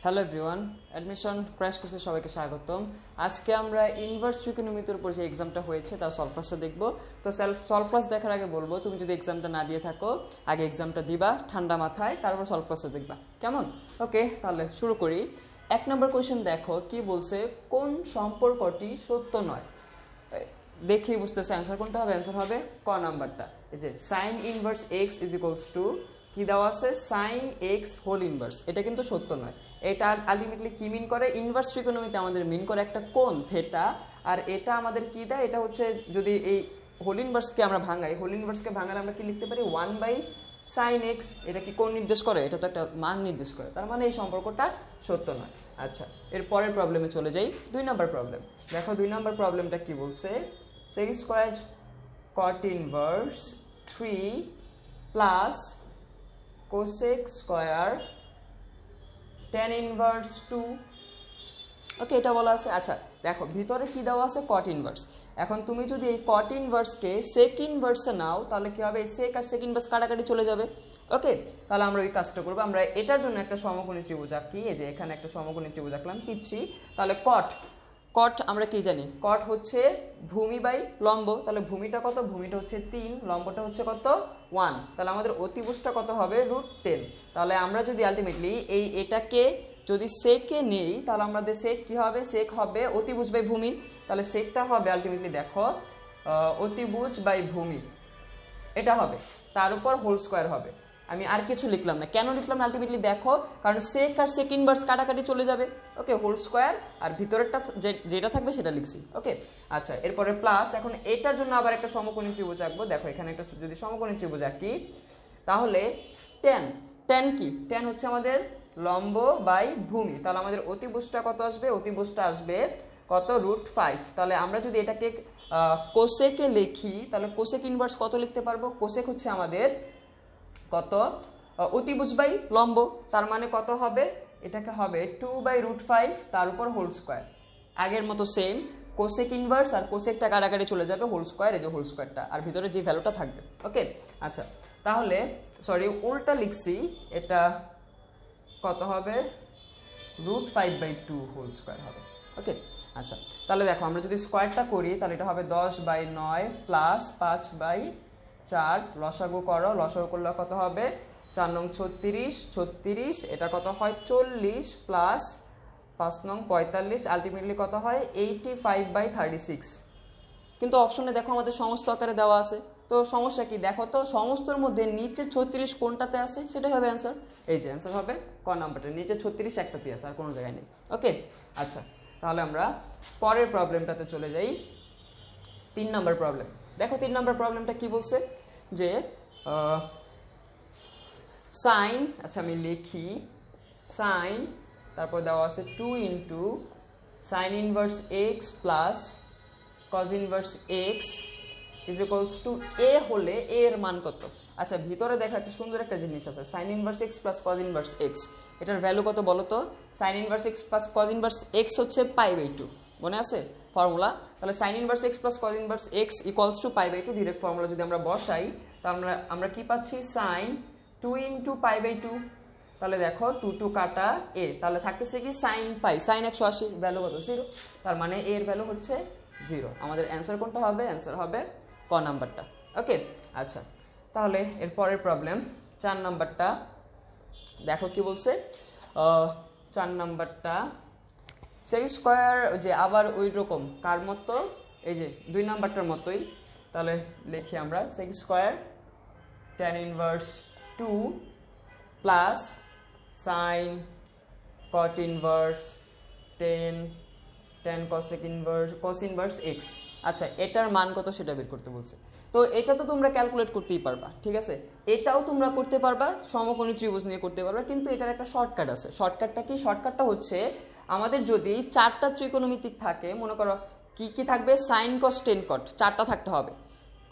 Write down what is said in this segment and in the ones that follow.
Hello everyone, admission crash কোর্সে সবাইকে স্বাগতম। আজকে আমরা ইনভার্স ট্রিকোনোমিতির উপর যে এক্সামটা হয়েছে তার সলভ ক্লাসটা দেখব। তো সলভ ক্লাস দেখার আগে বলবো, তুমি যদি এক্সামটা না দিয়ে থাকো আগে এক্সামটা দিবা ঠান্ডা মাথায়, তারপর সলভ ক্লাসটা দেখবা, কেমন? ওকে, তাহলে শুরু করি। 1 নম্বর কোয়েশ্চেন দেখো কি বলছে, কোন সম্পর্কটি সত্য নয়। দেখেই বুঝতেছে অ্যান্সার কোনটা হবে। অ্যান্সার হবে ক নাম্বারটা, এই যে sign inverse x is equals two কি দেওয়া আছে, সাইন এক্স হোল ইনভার্স। এটা কিন্তু সত্য নয়। এটা আলটিমেটলি কি মিন করে, ইনভার্স ট্রিকোনোমিতে আমাদের মিন করে একটা কোণ থেটা, আর এটা আমাদের কি দেয়, এটা হচ্ছে যদি এই হোল ইনভার্সকে আমরা ভাঙাই, হোল ইনভার্সকে ভাঙালে আমরা কি লিখতে পারি, 1/sin x। এটা কি কোণ নির্দেশ করে, এটা তো একটা মান নির্দেশ করে, তার মানে এই সম্পর্কটা সত্য নয়। আচ্ছা, এর পরের প্রবলেমে চলে যাই। 2 নম্বর প্রবলেম দেখো, 2 নম্বর প্রবলেমটা কি বলছে, sec square cot inverse 3 plus cosec square tan inverse 2। ওকে, এটা বলা আছে। আচ্ছা দেখো, ভিতরে কি দেওয়া আছে, cot ইনভার্স। এখন তুমি যদি এই cot ইনভার্সকে sec ইনভার্সে নাও, তাহলে কি হবে, এই sec আর sec ইনভার্স কাটাকাটি চলে যাবে। ওকে, তাহলে আমরা ওই কাজটা করবো। আমরা এটার জন্য একটা সমকোণী ত্রিভুজ আঁকি, এই যে এখানে একটা সমকোণী ত্রিভুজ আঁকলাম পিচ্ছি। তাহলে কট আমরা কি জানি, কট হচ্ছে ভূমি বাই লম্ব। তাহলে ভূমিটা কত, ভূমিটা হচ্ছে 3, লম্বটা হচ্ছে কত 1। তাহলে আমাদের অতিভুজটা কত হবে, √10। তাহলে আমরা যদি আলটিমেটলি এটাকে যদি সেকে নেই, তাহলে আমাদের সেক কি হবে, সেক হবে অতিভুজ বাই ভূমি। তাহলে সেকটা হবে আলটিমেটলি দেখো অতিভুজ বাই ভূমি, এটা হবে, তার উপর হোল স্কোয়ার হবে। আমি আর কিছু লিখলাম না। কেন লিখলাম না, আলটিমেটলি দেখো, কারণ সেক আর সেক ইনভার্স কাটাকাটি চলে যাবে। ওকে, হোল স্কোয়ার আর ভিতরেরটা যেটা থাকবে সেটা লিখছি। ওকে, আচ্ছা এরপরে প্লাস। এখন এটার জন্য আবার একটা সমকোণী ত্রিভুজ আঁকবো। দেখো এখানে একটা যদি সমকোণী ত্রিভুজ আঁকি, তাহলে ট্যান কি, ট্যান হচ্ছে আমাদের লম্ব বাই ভূমি। তাহলে আমাদের অতিভুজটা কত আসবে, অতিভুজটা আসবে কত, √5। তাহলে আমরা যদি এটাকে কোসেকে লিখি, তাহলে কোসেক ইনভার্স কত লিখতে পারবো, কোসেক হচ্ছে আমাদের কত, অতিভুজ বাই লম্ব। তার মানে কত হবে, এটাকে হবে 2/√5 তার উপর হোল স্কোয়ার। আগের মতো সেম, কোসেক ইনভার্স আর কোসেকটা কাটাকাটি চলে যাবে, হোল স্কোয়ার, এই যে হোল স্কোয়ারটা, আর ভিতরে যে ভ্যালুটা থাকবে। ওকে, আচ্ছা তাহলে সরি উল্টা লিখছি, এটা কত হবে, √5/2 হোল স্কোয়ার হবে। ওকে, আচ্ছা তাহলে দেখো আমরা যদি স্কোয়ারটা করি, তাহলে এটা হবে 10/9 প্লাস 5/4। লসাগু করো, লসাগু করলে কত হবে, 4 নং 36, এটা কত হয় 40 প্লাস 5 নং 45, আলটিমেটলি কত হয় 85/36। কিন্তু অপশনে দেখো আমাদের সমস্ত আকারে দেওয়া আছে। তো সমস্যা কি, দেখো তো সমস্তর মধ্যে নিচে 36 কোনটাতে আছে, সেটাই হবে অ্যান্সার। এই যে অ্যান্সার হবে ক নাম্বারটা, নিচে 36 একটাতে আছে, আর কোনো জায়গায় নেই। ওকে, আচ্ছা তাহলে আমরা পরের প্রবলেমটাতে চলে যাই। 3 নম্বর প্রবলেম দেখো, 3 নম্বর প্রবলেমটা কি বলছে, যে সাইন, আচ্ছা আমি লিখি, সাইন তারপর দেওয়া আছে 2 into sine inverse x plus cos inverse x is equals to a হলে এ এর মান কত। আচ্ছা ভিতরে দেখো একটা সুন্দর একটা জিনিস আছে, sine inverse x plus cos inverse x, এটার ভ্যালু কত বলো তো, sine inverse x plus cos inverse x হচ্ছে π/2, মনে আছে ফর্মুলা। তাহলে sine inverse x plus cos inverse x equals to π/2, direct formula যদি আমরা বসাই, তাহলে আমরা কি পাচ্ছি, সাইন 2 ইন্টু π/2। তাহলে দেখো 2 কাটা এ, তাহলে থাকতেছে কি সাইন পাই, সাইন 180, ভ্যালু কত 0, তার মানে এর ভ্যালু হচ্ছে 0। আমাদের অ্যান্সার কোনটা হবে, অ্যান্সার হবে ক নাম্বারটা। ওকে, আচ্ছা তাহলে এর পরের প্রবলেম 4 নাম্বারটা দেখো কি বলছে, 4 নাম্বারটা সেক স্কোয়ার, যে আবার ওই রকম কার মতো, এই যে 2 নাম্বারটার মতোই। তাহলে লিখি আমরা sec square tan inverse 2 plus sine cot inverse 10 tan cos inverse x। আচ্ছা এটার মান কত সেটা বের করতে বলছে। তো এটা তো তোমরা ক্যালকুলেট করতেই পারবা, ঠিক আছে, এটাও তোমরা করতে পারবা, সমকোণী ত্রিভুজ নিয়ে করতে পারবা, কিন্তু এটার একটা শর্টকাট আছে। শর্টকাটটা কি, শর্টকাটটা হচ্ছে আমাদের যদি 4টা ত্রিকোণমিতিক থাকে, মনে করো কি কি থাকবে, সাইন কস টেন কট 4টা থাকতে হবে।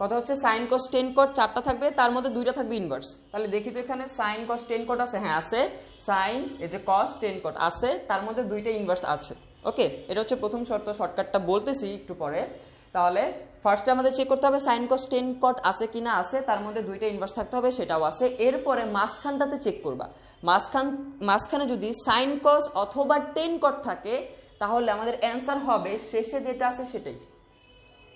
কথা হচ্ছে সাইন কস টেন কট 4টা থাকবে, তার মধ্যে 2টা থাকবে ইনভার্স। তাহলে দেখি তো এখানে সাইন কস টেন কট আছে, হ্যাঁ আছে, সাইন এই যে কস টেন কট আছে, তার মধ্যে 2টা ইনভার্স আছে। ওকে, এটা হচ্ছে প্রথম শর্ত, শর্টকাটটা বলতেছি একটু পরে। তাহলে ফার্স্টে আমাদের চেক করতে হবে সাইন কস টেন কট আছে কিনা, আছে, তার মধ্যে দুইটা ইনভার্স থাকতে হবে, সেটাও আছে। এরপরে মাঝখানটাতে চেক করবা, মাঝখানে যদি সাইন কস অথবা টেন কট থাকে তাহলে আমাদের অ্যান্সার হবে শেষে যেটা আছে সেটাই।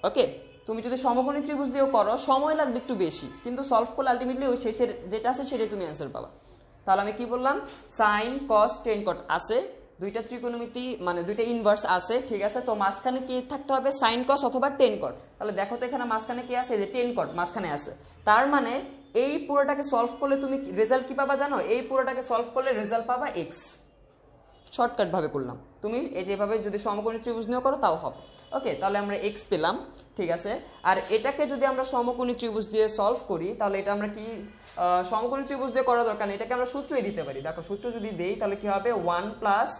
ওকে, তুমি যদি সমকোণী ত্রিভুজ দিয়েও করো সময় লাগবে একটু বেশি, কিন্তু সলভ করলে আলটিমেটলি ওই শেষের যেটা আছে সেটাই তুমি অ্যান্সার পাবা। তাহলে আমি কি বললাম, সাইন কস টেন কট আছে, দুইটা ত্রিকোণমিতি মানে দুইটা ইনভার্স আছে, ঠিক আছে। তো মাঝখানে কি থাকতে হবে, সাইন কস অথবা টেন কট। তাহলে দেখো তো এখানে মাঝখানে কি আছে, যে টেন কট মাঝখানে আছে, তার মানে এই পুরোটাকে সলভ করলে তুমি রেজাল্ট কি পাবা জানো, এই পুরোটাকে সলভ করলে রেজাল্ট পাবা এক্স। শর্টকাট ভাবে করলাম, তুমি এই যেভাবে যদি সমকোণী ত্রিভুজ নিয়েও করো তাও হবে। ওকে, তাহলে আমরা এক্স পেলাম, ঠিক আছে। আর এটাকে যদি আমরা সমকোণী ত্রিভুজ দিয়ে সলভ করি তাহলে এটা আমরা কি সমকোণী ত্রিভুজ দিয়ে করা দরকার নেই, এটাকে আমরা সূত্রই দিতে পারি। দেখো সূত্র যদি দেই তাহলে কি হবে, 1 plus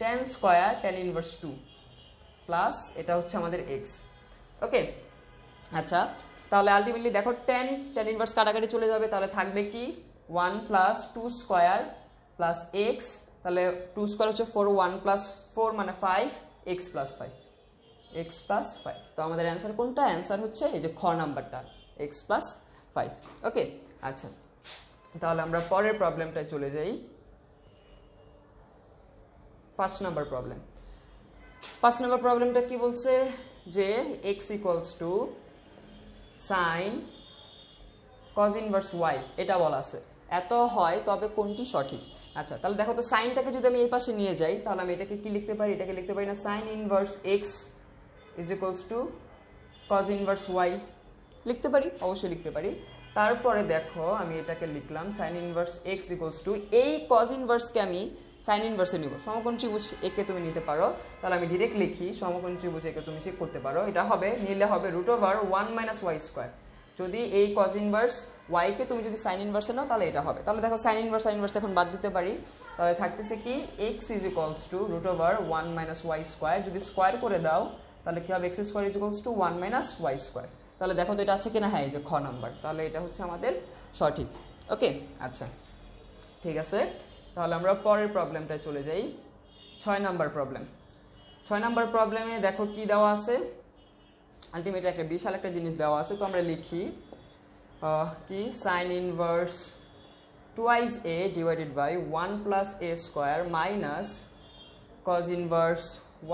tan square tan inverse 2 plus এটা হচ্ছে আমাদের এক্স। ওকে, আচ্ছা, তাহলে আলটিমেটলি দেখো tan ইনভার্স কাটাকাটি চলে যাবে, তাহলে থাকবে কি 1 প্লাস 2 স্কয়ার প্লাস এক্স, তাহলে 2 স্কয়ার হচ্ছে 4, 1 প্লাস 4 মানে 5, এক্স প্লাস 5, এক্স প্লাস 5। তো আমাদের অ্যান্সার কোনটা, অ্যান্সার হচ্ছে এই যে খ নাম্বারটা, এক্স প্লাস 5। ওকে, আচ্ছা, তাহলে আমরা পরের প্রবলেমটায় চলে যাই। 5 নাম্বার প্রবলেম। 5 নাম্বার প্রবলেমটা কি বলছে, যে x equals to sine cos inverse y, এটা বলা আছে। এত হয় তবে কোনটি সঠিক। আচ্ছা, তাহলে দেখো তো সাইনটাকে যদি আমি এই পাশে নিয়ে যাই তাহলে আমি এটাকে কি লিখতে পারি, এটাকে লিখতে পারি না sine inverse x is equals to cos inverse y, লিখতে পারি, অবশ্যই লিখতে পারি। তারপরে দেখো আমি এটাকে লিখলাম sign inverse x equals two, এই কজ ইনভার্সকে আমি সাইন ইনভার্সে নিব, সমকোণ ত্রিভুজ একে তুমি নিতে পারো, তাহলে আমি ডিরেক্ট লিখি সমকোণ ত্রিভুজ একে তুমি চেক করতে পারো, এটা হবে নিলে হবে √1 মাইনাস ওয়াই স্কোয়ার। যদি এই কজ ইনভার্স ওয়াইকে তুমি যদি সাইন ইনভার্সে নাও তাহলে এটা হবে। তাহলে দেখো সাইন ইনভার্স এখন বাদ দিতে পারি, তাহলে থাকতেছে কি x is equals to √1 minus y square, যদি স্কোয়ার করে দাও তাহলে কি হবে, x square is equals to 1 minus y square. তাহলে দেখো তো এটা আছে কিনা, হ্যাঁ এই যে খ নাম্বার, তাহলে এটা হচ্ছে আমাদের সঠিক। ওকে, আচ্ছা ঠিক আছে, তাহলে আমরা পরের প্রবলেমটায় চলে যাই। 6 নাম্বার প্রবলেম। 6 নাম্বার প্রবলেমে দেখো কি দেওয়া আছে, আলটিমেটলি একটা বিশাল একটা জিনিস দেওয়া আছে। তো আমরা লিখি কি sine inverse twice a divided by 1 plus a square minus cos inverse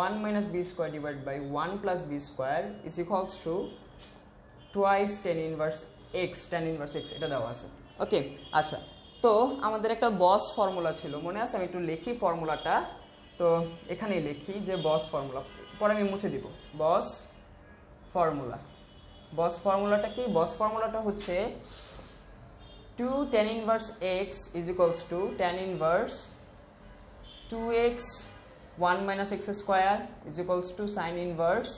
1 minus b square divide by 1 plus b square is equals to twice tan inverse x, tan inverse x, এটা দেওয়া আছে। ওকে, আচ্ছা, তো আমাদের একটা বস ফর্মুলা ছিল, মনে আছে, আমি একটু লিখি ফর্মুলাটা। তো এখানে লিখি যে বস ফর্মুলা, পরে আমি মুছে দিব। বস ফর্মুলাটা কি, বস ফর্মুলাটা হচ্ছে 2 tan inverse x is equals to tan inverse 2x 1 minus x square is equals to sine inverse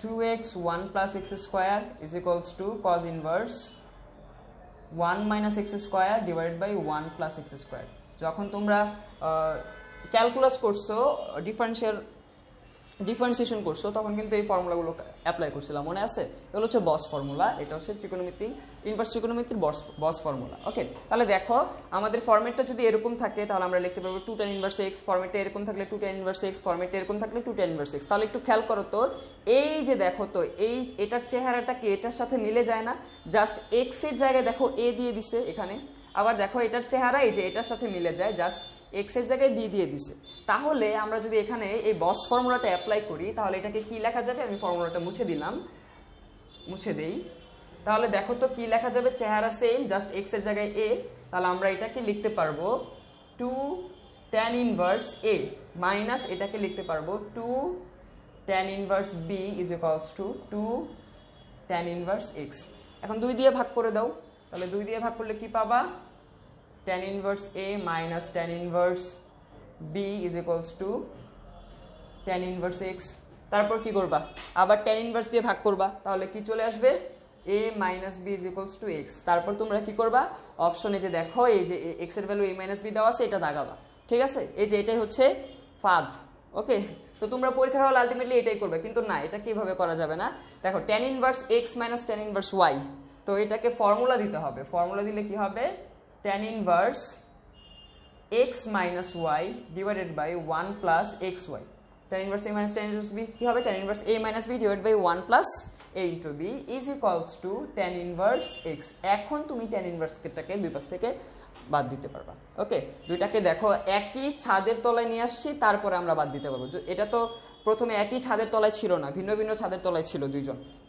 2x 1 plus x square is equals to cos inverse 1 minus x square divided by 1 plus x square. যখন তোমরা calculus করছো, differentiation করছো, তখন কিন্তু এই ফর্মুলাগুলো apply করছিলাম, মনে আছে? এগুলো হচ্ছে বস ফর্মুলা, এটা হচ্ছে ইনভার্স ত্রিকোণমিতির বস ফর্মুলা। ওকে, তাহলে দেখো আমাদের ফর্মেটটা যদি এরকম থাকে তাহলে আমরা লিখতে পারবো 2 tan ইনভার্স এক্স, ফর্মেটটা এরকম থাকলে 2 tan ইনভার্স এক্স, ফর্মেটটা এরকম থাকলে 2 tan ইনভার্স এক্স। তাহলে একটু খেয়াল করো তো, এই যে দেখো তো এটার চেহারাটা কি এটার সাথে মিলে যায় না? জাস্ট এক্স এর জায়গায় দেখো এ দিয়ে দিছে এখানে, আবার দেখো এটার চেহারা এই যে এটার সাথে মিলে যায়, জাস্ট এক্স এর জায়গায় বি দিয়ে দিছে। তাহলে আমরা যদি এখানে এই বস ফর্মুলাটা অ্যাপ্লাই করি তাহলে এটাকে কি লেখা যাবে, আমি ফর্মুলাটা মুছে দেই। তাহলে দেখো তো কি লেখা যাবে, চেহারা সেম, জাস্ট এক্স এর জায়গায় এ। তাহলে আমরা এটাকে লিখতে পারবো 2 tan ইনভার্স এ মাইনাস এটাকে লিখতে পারবো 2 tan inverse B is equals to 2 tan inverse x. এখন 2 দিয়ে ভাগ করে দাও, তাহলে 2 দিয়ে ভাগ করলে কি পাবা, tan inverse A minus tan inverse b is equals to tan inverse x। তারপর কি করবা, আবার tan inverse দিয়ে ভাগ করবা, তাহলে কি চলে আসবে, a minus b is equals to x। তারপর তোমরা কি করবা, অপশনে যে দেখো এই যে x এর ভ্যালু a minus b দেওয়া আছে, এটা দাগাবা, ঠিক আছে? এই যে এটাই হচ্ছে ফাঁদ। ওকে, তো তোমরা পরীক্ষার হলে আলটিমেটলি এটাই করবে, কিন্তু না, এটা কিভাবে করা যাবে না। দেখো tan inverse x minus tan inverse y, তো এটাকে ফর্মুলা দিতে হবে। ফর্মুলা দিলে কি হবে, tan inverse x minus y divided by 1 plus xy। tan inverse a minus tan inverse b কি হবে tan inverse a minus b divided by 1 plus a into b is equals to tan inverse x এখন তুমি tan inverse টাকে দুই পাশ থেকে বাদ দিতে পারবা ওকে দুইটাকে দেখো একই ছাদের তলায় নিয়ে আসছি তারপরে আমরা বাদ দিতে পারবো এটা তো প্রথমে একই ছাদের তলায় ছিল না ভিন্ন ভিন্ন ছাদের তলায় ছিল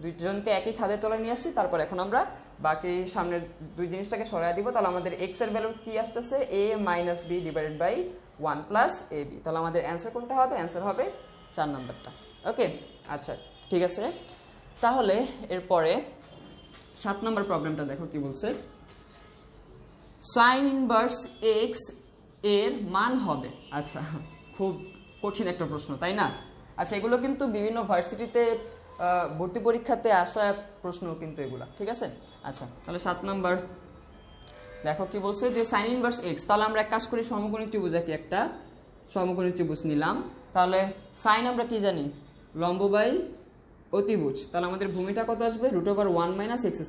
দুইজনকে একই ছাদের তলায় নিয়ে আসছি তারপর এখন আমরা বাকি সামনের দুই জিনিসটাকে সরায় দিব তাহলে আমাদের x এর ভ্যালু কি আসতেছে a minus b divided by 1 plus ab তাহলে আমাদের অ্যানসার কোনটা হবে অ্যানসার হবে 4 নাম্বারটা ওকে আচ্ছা ঠিক আছে তাহলে এরপরে 7 নম্বর প্রবলেমটা দেখো কি বলছে sin inverse x এর মান হবে আচ্ছা খুব কঠিন একটা প্রশ্ন তাই না আচ্ছা এগুলো কিন্তু বিভিন্ন ভার্সিটিতে ভর্তি পরীক্ষাতে আসা প্রশ্ন কিন্তু এগুলা ঠিক আছে আচ্ছা তাহলে 7 নাম্বার দেখো কি বলছে যে sin inverse x তাহলে আমরা এক কাজ করি সমকোণী ত্রিভুজ কি একটা সমকোণী ত্রিভুজ নিলাম তাহলে sin আমরা কি জানি লম্ব বাই অতিভুজ তাহলে আমাদের ভূমিটা কত আসবে √1 - x²।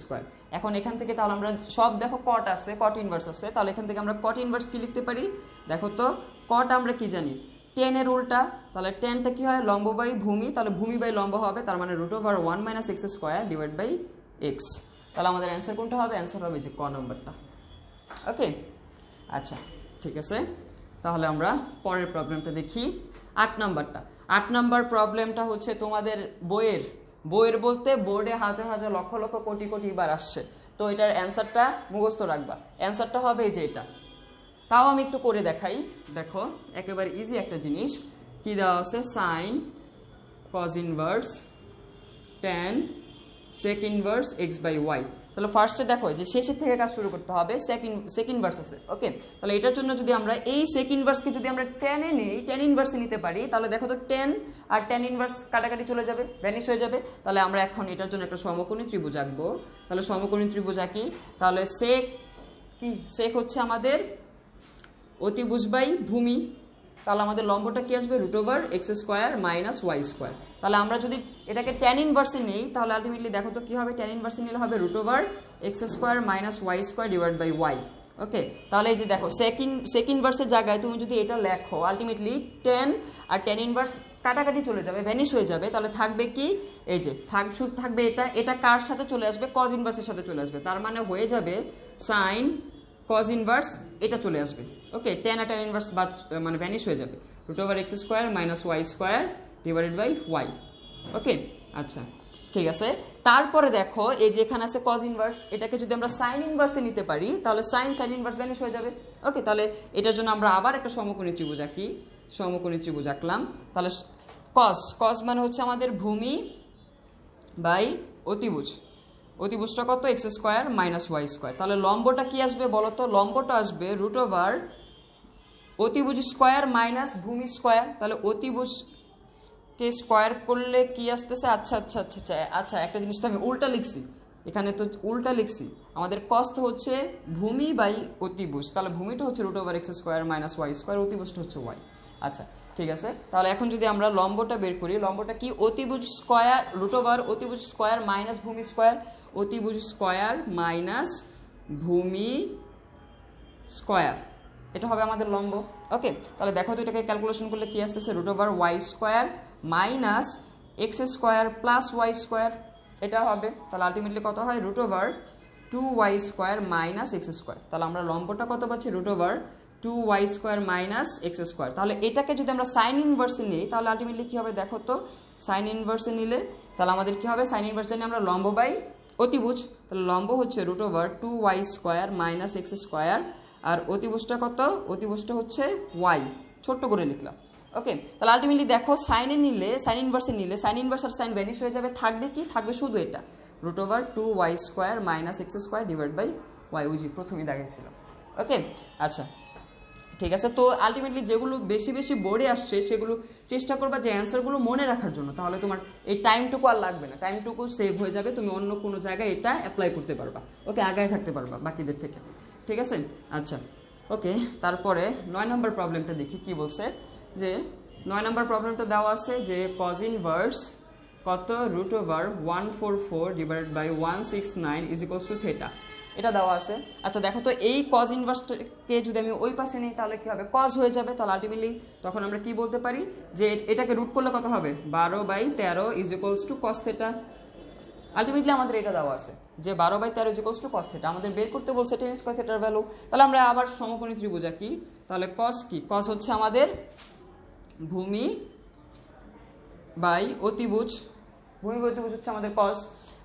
এখন এখান থেকে তাহলে আমরা সব দেখো cot আছে cot ইনভার্স আছে তাহলে এখান থেকে আমরা cot ইনভার্স কি লিখতে পারি দেখো তো cot আমরা কি জানি tan এর উল্টা তাহলে tan টা কি হয় লম্ব বাই ভূমি তাহলে ভূমি বাই লম্ব হবে তার মানে √1 - x² ডিভাইড বাই x তাহলে আমাদের অ্যানসার কোনটা হবে অ্যানসার হবে যে ক নাম্বারটা ওকে আচ্ছা ঠিক আছে তাহলে আমরা পরের প্রবলেমটা দেখি 8 নাম্বারটা 8 নাম্বার প্রবলেমটা হচ্ছে তোমাদের বইয়ের বলতে বোর্ডে হাজার হাজার লক্ষ লক্ষ কোটি কোটি বার আসছে তো এটার অ্যানসারটা মুখস্থ রাখবা অ্যানসারটা হবে এই যে এটা তাও আমি একটু করে দেখাই দেখো একেবারে ইজি একটা জিনিস কি দেওয়া আছে sin cos inverse tan sec inverse x by y তাহলে ফার্স্টে দেখো যে শেষের থেকে কাজ শুরু করতে হবে sec inverse আছে ওকে তাহলে এটার জন্য যদি আমরা এই sec inverse কে যদি আমরা tan এ নেই tan inverse নিতে পারি তাহলে দেখো তো tan আর tan inverse কাটাকাটি চলে যাবে ভ্যানিশ হয়ে যাবে তাহলে আমরা এখন এটার জন্য একটা সমকোণী ত্রিভুজ আঁকবো তাহলে সমকোণী ত্রিভুজ আঁকি তাহলে sec হচ্ছে আমাদের অতিভুজ বাই ভূমি তাহলে আমাদের লম্বটা কি আসবে √x² - y² তাহলে আমরা যদি এটাকে tan ইনভার্সে নেই তাহলে আলটিমেটলি দেখো তো কি হবে tan ইনভার্সে নিলে হবে √x² - y² divide by y ওকে তাহলে এই যে দেখো sec ইনভার্সের জায়গায় তুমি যদি এটা লেখো আলটিমেটলি tan আর tan ইনভার্স কাটাকাটি চলে যাবে ভ্যানিশ হয়ে যাবে তাহলে থাকবে কি এই যে শুধু থাকবে এটা কার সাথে চলে আসবে cos ইনভার্সের সাথে চলে আসবে তার মানে হয়ে যাবে sin cos ইনভার্স এটা চলে আসবে ওকে tan আর tan ইনভার্স মানে ভ্যানিশ হয়ে যাবে √x² - y² divided by y ওকে আচ্ছা ঠিক আছে তারপরে দেখো এই যে এখানে আছে cos ইনভার্স এটাকে যদি আমরা sin ইনভার্সে নিতে পারি তাহলে sin ইনভার্স ভ্যানিশ হয়ে যাবে ওকে তাহলে এটার জন্য আমরা আবার একটা সমকোণী ত্রিভুজ আঁকি সমকোণী ত্রিভুজ আঁকলাম তাহলে cos মানে হচ্ছে আমাদের ভূমি বাই অতিভুজটা কত x² - y² তাহলে লম্বটা কি আসবে বলো তো লম্বটা আসবে অতিভুজ স্কয়ার মাইনাস ভূমি স্কয়ার তাহলে অতিভুজকে স্কয়ার করলে কি আসতেছে আচ্ছা একটা জিনিস তো আমি উল্টা লিখছি এখানে তো উল্টা লিখছি আমাদের cos তো হচ্ছে ভূমি বাই অতিভুজ তাহলে ভূমিটা হচ্ছে √x² - y² অতিভুজটা হচ্ছে y আচ্ছা ঠিক আছে তাহলে এখন যদি আমরা লম্বটা বের করি লম্বটা কি অতিভুজ স্কয়ার অতিভুজ স্কয়ার মাইনাস ভূমি স্কয়ার অতিভুজ স্কয়ার মাইনাস ভূমি স্কয়ার এটা হবে আমাদের লম্ব ওকে তাহলে দেখো তো এটাকে ক্যালকুলেশন করলে কি আসতেছে √y² minus x² plus y² এটা হবে তাহলে আলটিমেটলি কত হয় √2y² মাইনাস x² তাহলে আমরা লম্বটা কত পাচ্ছি √2y² মাইনাস x² তাহলে এটাকে যদি আমরা sin ইনভার্সে নিই তাহলে আলটিমেটলি কি হবে দেখো তো sin ইনভার্সে নিলে তাহলে আমাদের কি হবে sin ইনভার্সে নিয়ে আমরা লম্ব বাই অতিভুজ তাহলে লম্ব হচ্ছে √2y² মাইনাস x² আর অতিভুজটা কত অতিভুজটা হচ্ছে y ছোট করে লিখলাম ওকে তাহলে আলটিমেটলি দেখো sin ইনভার্সে নিলে sin ইনভার্স আর sin ভ্যানিশ হয়ে যাবে থাকবে কি থাকবে শুধু এটা √2y² minus x² divide by y ওই যে প্রথমেই দেখাইছিলাম ওকে আচ্ছা ঠিক আছে তো আলটিমেটলি যেগুলো বেশি বেশি বোর্ডে আসছে সেগুলো চেষ্টা করবা যে অ্যান্সারগুলো মনে রাখার জন্য তাহলে তোমার এই টাইমটুকু আর লাগবে না টাইমটুকু সেভ হয়ে যাবে তুমি অন্য কোনো জায়গায় এটা অ্যাপ্লাই করতে পারবা ওকে আগায় থাকতে পারবা বাকিদের থেকে ঠিক আছে আচ্ছা ওকে তারপরে 9 নম্বর প্রবলেমটা দেখি কি বলছে যে 9 নম্বর প্রবলেমটা দেওয়া আছে যে cos ইনভার্স কত √144 divided by 169 is equals to theta এটা দেওয়া আছে। আচ্ছা দেখো তো এই কজ ইনভার্সকে যদি আমি ওই পাশে নিই তাহলে কি হবে, কজ হয়ে যাবে। তাহলে আলটিমেটলি তখন আমরা কি বলতে পারি যে এটাকে রুট করলে কত হবে, 12/13 is equals to cos theta. Ultimately আমাদের এটা দেওয়া আছে যে 12/13 is equals to cos theta, আমাদের বের করতে বলছে টেন স্কয়ার থেটার ভ্যালু। তাহলে আমরা আবার সমকোণী ত্রিভুজ কি, তাহলে কস কি, কস হচ্ছে আমাদের ভূমি বাই অতিভুজ, ভূমি বাই অতিভুজ হচ্ছে আমাদের কস।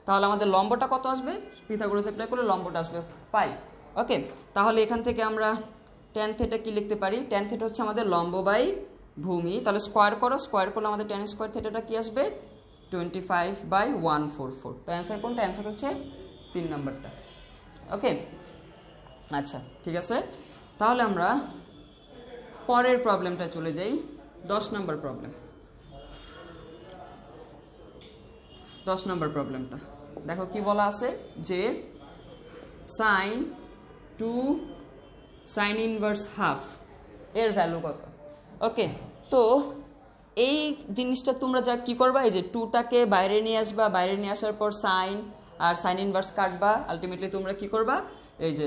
তাহলে আমাদের লম্বটা কত আসবে, পিথাগোরাস অ্যাপ্লাই করলে লম্বটা আসবে 5। ওকে, তাহলে এখান থেকে আমরা ট্যান থেটা কি লিখতে পারি, ট্যান থেটা হচ্ছে আমাদের লম্ব বাই ভূমি, তাহলে স্কোয়ার করো, স্কোয়ার করলে আমাদের ট্যান স্কোয়ার থেটাটা কি আসবে 25/144। তো অ্যান্সার কোনটা, অ্যান্সার হচ্ছে 3 নম্বরটা। ওকে আচ্ছা ঠিক আছে, তাহলে আমরা পরের প্রবলেমটা চলে যাই, 10 নম্বর প্রবলেম। 10 নম্বর প্রবলেমটা দেখো কি বলা আছে যে সাইন 2 সাইন ইনভার্স হাফ এর ভ্যালু কত। ওকে, তো এই জিনিসটা তোমরা যা কি করবা, এই যে 2টাকে বাইরে নিয়ে আসবা, বাইরে নিয়ে আসার পর সাইন আর সাইন ইনভার্স কাটবা। আলটিমেটলি তোমরা কি করবা, এই যে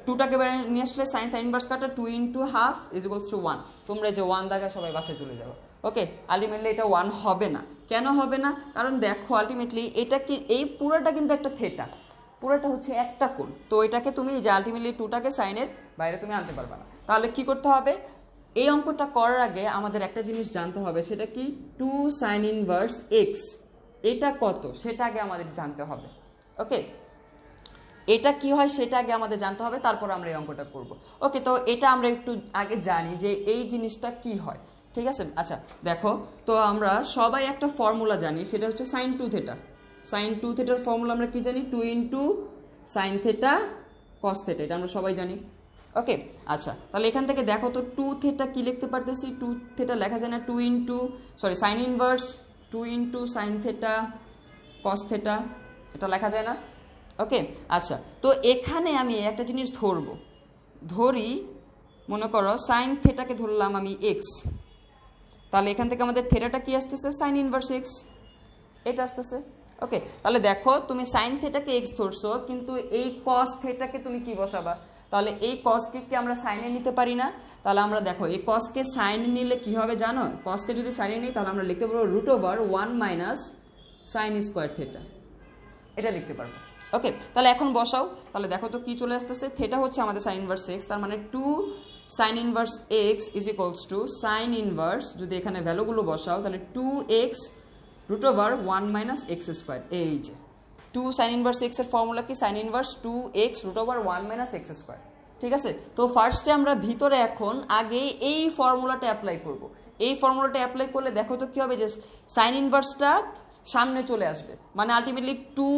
2টাকে বাইরে নিয়ে আসলে সাইন সাইন ইনভার্স কাটা 2 × হাফ ইজ ইকুয়ালস টু 1। তোমরা যে 1 দাগা সবাই বাসায় চলে যাবো। ওকে, আলটিমেটলি এটা 1 হবে না। কেন হবে না, কারণ দেখো আলটিমেটলি এটা কি, এই পুরোটা কিন্তু একটা থেটা, পুরোটা হচ্ছে একটা কোণ। তো এটাকে তুমি যে আলটিমেটলি 2টাকে সাইনের বাইরে তুমি আনতে পারবে না। তাহলে কি করতে হবে, এই অঙ্কটা করার আগে আমাদের একটা জিনিস জানতে হবে, সেটা কি 2 সাইন ইনভার্স এক্স এটা কত সেটা আগে আমাদের জানতে হবে। ওকে, এটা কি হয় সেটা আগে আমাদের জানতে হবে, তারপর আমরা এই অঙ্কটা করব। ওকে, তো এটা আমরা একটু আগে জানি যে এই জিনিসটা কি হয়, ঠিক আছে। আচ্ছা দেখো তো আমরা সবাই একটা ফর্মুলা জানি, সেটা হচ্ছে সাইন 2 থেটা। সাইন 2 থেটার ফর্মুলা আমরা কি জানি, 2 × সাইন থেটা কস থেটা, এটা আমরা সবাই জানি। ওকে আচ্ছা, তাহলে এখান থেকে দেখো তো 2 থেটা কি লিখতে পারতেছি, 2 থেটা লেখা যায় না, sine inverse 2 × sine theta cos theta, এটা লেখা যায় না। ওকে আচ্ছা, তো এখানে আমি একটা জিনিস ধরি, মনে করো সাইন থেটাকে ধরলাম আমি এক্স, তাহলে এখান থেকে আমাদের থেটাটা কি আসতেছে, সাইন ইনভার্স এক্স এটা আসতেছে। ওকে, তাহলে দেখো তুমি সাইন থেটাকে এক্স ধরছো, কিন্তু এই কস থেটাকে তুমি কি বসাবা, তাহলে এই কসকে কি আমরা সাইনে নিতে পারি না। তাহলে আমরা দেখো এই কসকে সাইনে নিলে কি হবে জানো, কসকে যদি সাইনে নিই তাহলে আমরা লিখতে পারবো √1 - সাইন স্কোয়ার থেটা, এটা লিখতে পারবো। ওকে, তাহলে এখন বসাও, তাহলে দেখো তো কি চলে আসতেছে, থেটা হচ্ছে আমাদের সাইন ইনভার্স এক্স, তার মানে 2 sign inverse x is equals to sine inverse, যদি এখানে ভ্যালুগুলো বসাও তাহলে 2x √1 - x²। এই যে 2 সাইন ইনভার্স এক্স এর ফর্মুলা কি, সাইন ইনভার্স 2x √1 - x²। ঠিক আছে, তো ফার্স্টে আমরা ভিতরে এখন আগে এই ফর্মুলাটা অ্যাপ্লাই করব। এই ফর্মুলাটা অ্যাপ্লাই করলে দেখো তো কি হবে, যে সাইন ইনভার্সটা সামনে চলে আসবে, মানে আলটিমেটলি 2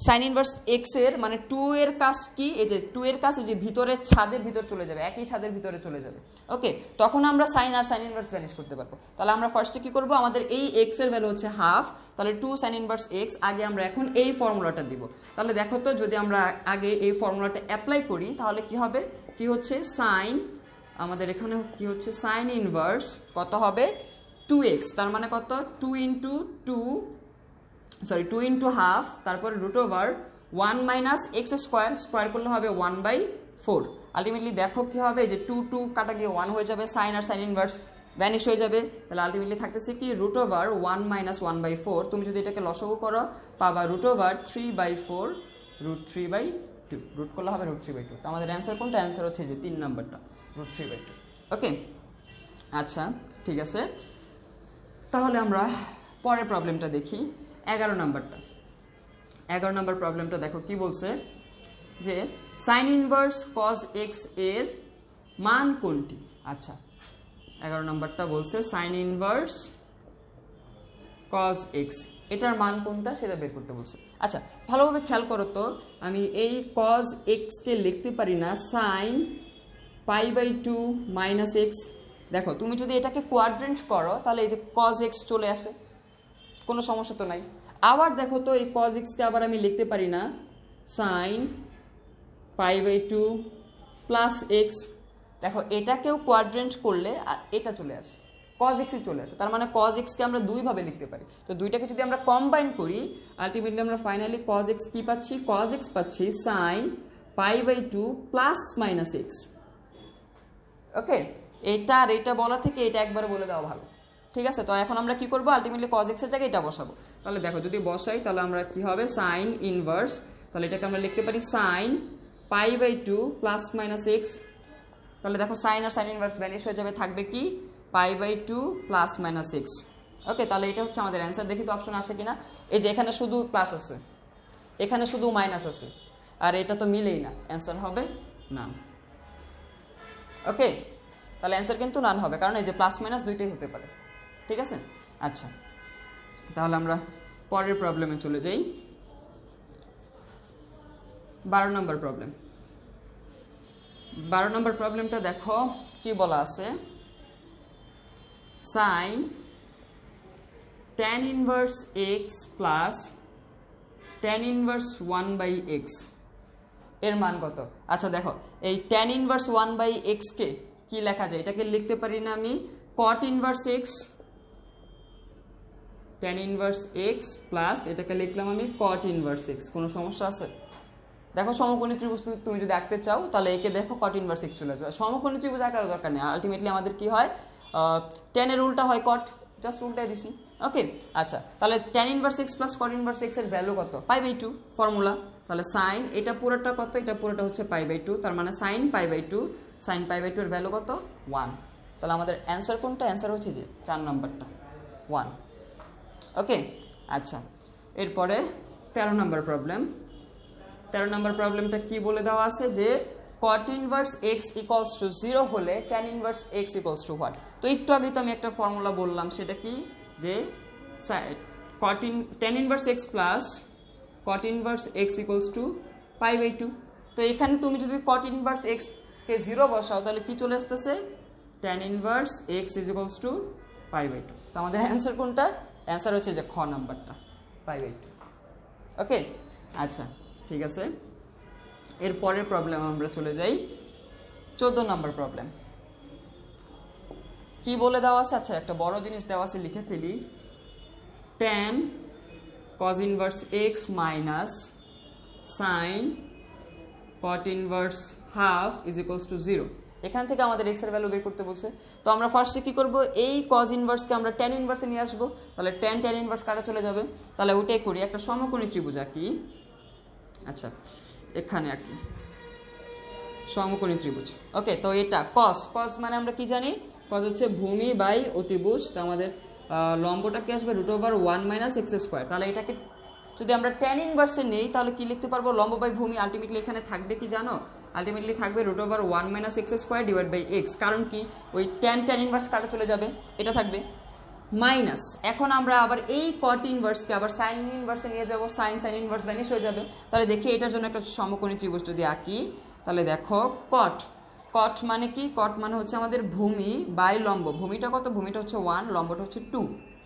সাইন ইনভার্স এক্স এর মানে 2 এর কাজ কি, এই যে 2 এর কাজ এই যে ভিতরের ছাদের ভিতর চলে যাবে, একই ছাদের ভিতরে চলে যাবে। ওকে, তখন আমরা সাইন আর সাইন ইনভার্স ভ্যানিশ করতে পারবো। তাহলে আমরা ফার্স্টে কি করব, আমাদের এই এক্স এর ভ্যালু হচ্ছে হাফ, তাহলে 2 সাইন ইনভার্স এক্স, আগে আমরা এখন এই ফর্মুলাটা দিব। তাহলে দেখো তো যদি আমরা আগে এই ফর্মুলাটা অ্যাপ্লাই করি তাহলে কি হবে, কি হচ্ছে সাইন, আমাদের এখানে কি হচ্ছে সাইন ইনভার্স কত হবে 2x, তার মানে কত 2 × হাফ, তারপরে √1 - x² স্কোয়ার করলে হবে 1/4। আলটিমেটলি দেখো কি হবে, যে 2 কাটা গিয়ে 1 হয়ে যাবে, সাইন আর সাইন ইনভার্স ভ্যানিশ হয়ে যাবে। তাহলে আলটিমেটলি থাকতেছে কি √1 - 1/4। তুমি যদি এটাকে লসাগু করো পাবা √3/4 √3/2, রুট করলে হবে √3/2। তো আমাদের অ্যান্সার কোনটা, অ্যান্সার হচ্ছে যে 3 নম্বরটা √3/2। ওকে আচ্ছা ঠিক আছে, তাহলে আমরা পরের প্রবলেমটা দেখি, 11 নম্বরটা। 11 নম্বর প্রবলেমটা দেখো কি বলছে, যে সাইন ইনভার্স কজ এক্স এর মান কোনটি। আচ্ছা 11 নম্বরটা বলছে সাইন ইনভার্স কজ এক্স, এটার মান কোনটা সেটা বের করতে বলছে। আচ্ছা ভালোভাবে খেয়াল করো তো, আমি এই কজ এক্সকে লিখতে পারি না সাইন π/2 - x। দেখো তুমি যদি এটাকে কোয়াড্রেন্ট করো তাহলে এই যে কজ এক্স চলে আসে, কোনো সমস্যা তো নাই। আবার দেখো তো এই কজ এক্সকে আবার আমি লিখতে পারি না সাইন π/2 + x। দেখো এটাকেও কোয়াড্রেন্ট করলে আর এটা চলে আসে, cos x চলে আসে, তার মানে cos x কে আমরা দুই ভাবে লিখতে পারি। তো দুইটাকে যদি আমরা কম্বাইন করি আলটিমেটলি আমরা ফাইনালি cos x কি পাচ্ছি, cos x পাচ্ছি sin π/2 প্লাস মাইনাস x। ওকে, এটা আর এটা বলা থেকে এটা একবার বলে দেওয়া ভালো, ঠিক আছে। তো এখন আমরা কি করব, আলটিমেটলি cos x এর জায়গায় এটা বসাবো। তাহলে দেখো যদি বসাই তাহলে আমরা কি হবে sin ইনভার্স, তাহলে এটাকে আমরা লিখতে পারি sin π/2 প্লাস মাইনাস x। তাহলে দেখো sin আর sin ইনভার্স ভ্যানিশ হয়ে যাবে, থাকবে কি π/2 প্লাস মাইনাস x। ওকে, তাহলে এটা হচ্ছে আমাদের অ্যান্সার। দেখি তো অপশন আছে কিনা। এই যে এখানে শুধু প্লাস আছে, এখানে শুধু মাইনাস আছে, আর এটা তো মিলেই না, অ্যান্সার হবে নান। ওকে, তাহলে অ্যান্সার কিন্তু নান হবে, কারণ এই যে প্লাস মাইনাস দুইটাই হতে পারে, ঠিক আছে। আচ্ছা, তাহলে আমরা পরের প্রবলেমে চলে যাই। 12 নম্বর প্রবলেম। 12 নম্বর প্রবলেমটা দেখো কি বলা আছে, sin tan inverse x plus tan inverse 1/x এর মান কত। আচ্ছা দেখো, এই tan ইনভার্স 1/x কে কি লেখা যায়, এটাকে লিখতে পারি না আমি cot inverse x, tan inverse x plus এটাকে লিখলাম আমি cot ইনভার্স x। কোনো সমস্যা আছে? দেখো সমকোণী ত্রিভুজ তুমি যদি আঁকতে চাও তাহলে একে দেখো cot ইনভার্স x চলে যাবে। সমকোণী ত্রিভুজ আঁকার দরকার নেই, আলটিমেটলি আমাদের কি হয়, tan এর উল্টা হয় cot, জাস্ট উল্টাই দিছি। ওকে, আচ্ছা তাহলে tan inverse x plus cot inverse x এর ভ্যালু কত, π/2 ফর্মুলা। তাহলে sin এটা পুরোটা কত, এটা পুরোটা হচ্ছে π/2, তার মানে sin π/2, sin π/2 এর ভ্যালু কত 1। তাহলে আমাদের অ্যান্সার কোনটা, অ্যান্সার হচ্ছে যে 4 নম্বরটা 1। ওকে, আচ্ছা এরপরে 13 নম্বর প্রবলেম। 13 নম্বর প্রবলেমটা কি বলে দেওয়া আছে যে cot inverse x equals two 0 হলে tan inverse x equals two what. তো একটু আগে তো আমি একটা ফর্মুলা বললাম, সেটা কি যে tan inverse x plus cot inverse x equals to π/2। তো এখানে তুমি যদি cot ইনভার্স x কে 0 বসাও তাহলে কি চলে আসতেছে, tan inverse x equals to π/2। তো আমাদের অ্যান্সার কোনটা, অ্যান্সার হচ্ছে যে খ নাম্বারটা π/2। ওকে, আচ্ছা ঠিক আছে। এর পরের প্রবলেম আমরা চলে যাই 14 নম্বর প্রবলেম। কি বলে দেওয়া আছে, আচ্ছা একটা বড় জিনিস দেওয়া আছে, লিখে ফেলি, tan cos inverse x minus sin cot inverse half is equals two 0। এখান থেকে আমাদের x এর ভ্যালু বের করতে বলছে। তো আমরা ফার্স্টে কি করব, এই cos ইনভার্সকে আমরা tan ইনভার্সে নিয়ে আসবো, তাহলে tan ইনভার্স কাটা চলে যাবে। তাহলে ওইটাই করি, একটা সমকোণী ত্রিভুজ আঁকি। আচ্ছা এখানে আঁকি সমকোণী ত্রিভুজ। ওকে, তো এটা cos মানে আমরা কি জানি, cos হচ্ছে ভূমি বাই অতিভুজ। তো আমাদের লম্বটা কি আসবে √1 - x²। তাহলে এটাকে যদি আমরা tan ইনভার্সে নেই তাহলে কি লিখতে পারবো, লম্ব বাই ভূমি। আলটিমেটলি এখানে থাকবে কি জানো, আলটিমেটলি থাকবে √1 - x² / x। কারণ কি, ওই tan ইনভার্স কাটা চলে যাবে, এটা থাকবে মাইনাস। এখন আমরা আবার এই cot ইনভার্সকে আবার sin ইনভার্সে নিয়ে যাব, sin ইনভার্স ভ্যানিশ হয়ে যাবে। তাহলে দেখি এটার জন্য একটা সমকোণী ত্রিভুজ যদি আঁকি, তাহলে দেখো cot মানে কি, cot মানে হচ্ছে আমাদের ভূমি বাই লম্ব। ভূমিটা কত, ভূমিটা হচ্ছে 1, লম্বটা হচ্ছে 2।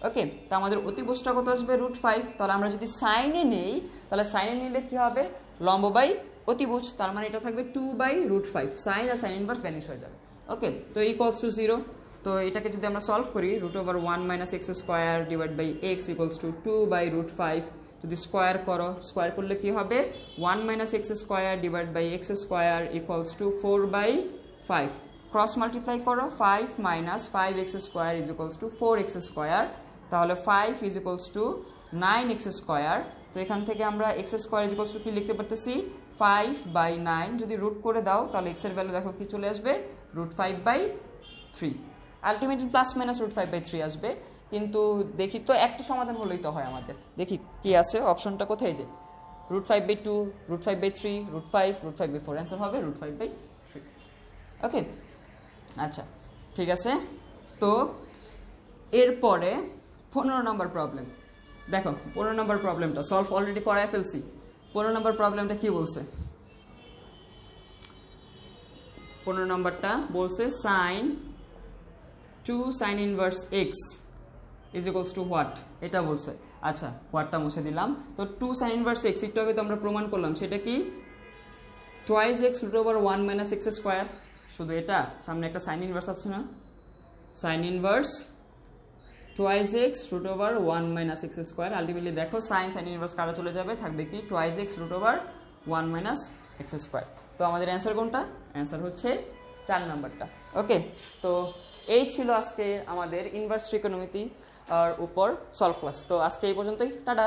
ওকে, তা আমাদের অতিভুজটা কত আসবে √5। তাহলে আমরা যদি সাইনে নেই তাহলে সাইনে নিলে কি হবে, লম্ব বাই অতিভুজ, তার মানে এটা থাকবে 2/√5। সাইন আর সাইন ইনভার্স ভ্যানিশ হয়ে যাবে। ওকে, তো ইকুয়ালস টু 0। তো এটাকে যদি আমরা সলভ করি, √1 - x² / x ইকুয়ালস টু 2/√5। যদি স্কোয়ার করো, স্কোয়ার করলে কি হবে, 1 - x² / x² equals to 4/5। Cross multiply করো, 5 - 5x² is equals two 4x²। তাহলে 5 ইজ ইকুয়ালস টু 9x²। তো এখান থেকে আমরা x² ইজ ইকুয়ালস টু কি লিখতে পারতেছি, 5/9। যদি রুট করে দাও তাহলে x এর ভ্যালু দেখো কি চলে আসবে, √5/3। আলটিমেটলি প্লাস মাইনাস √5/3 আসবে। কিন্তু দেখি তো একটা সমাধান হলেই তো হয় আমাদের। দেখি কি আছে, অপশনটা কোথায়, যে √5/2, √5/3, √5, √5/4। অ্যান্সার হবে √5/3। ওকে, আচ্ছা ঠিক আছে। তো এরপরে 15 নম্বর প্রবলেম দেখো। 15 নম্বর প্রবলেমটা সলভ অলরেডি করায় ফেলছি। 15 নম্বর প্রবলেমটা কি বলছে, 15 নম্বরটা বলছে2 sin inverse x is equals two what, এটা বলছে। আচ্ছা হোয়াটটা মুছে দিলাম। তো 2 sin ইনভার্স x একটু আগে তো আমরা প্রমাণ করলাম, সেটা কি 2x √1 - x²। শুধু এটা, সামনে একটা সাইন ইনভার্স আছে না, sine inverse twice x root over 1 minus x square. Ultimately দেখো সাইন সাইন ইনভার্স কাটা চলে যাবে, থাকবে কি twice x root over 1 minus x square. তো আমাদের অ্যান্সার কোনটা? অ্যান্সার হচ্ছে 4 নাম্বারটা। ওকে, তো এই ছিল আজকে আমাদের ইনভার্স ট্রিকোনোমিতি আর উপর সলভ ক্লাস। তো আজকে এই পর্যন্তই, টাটা।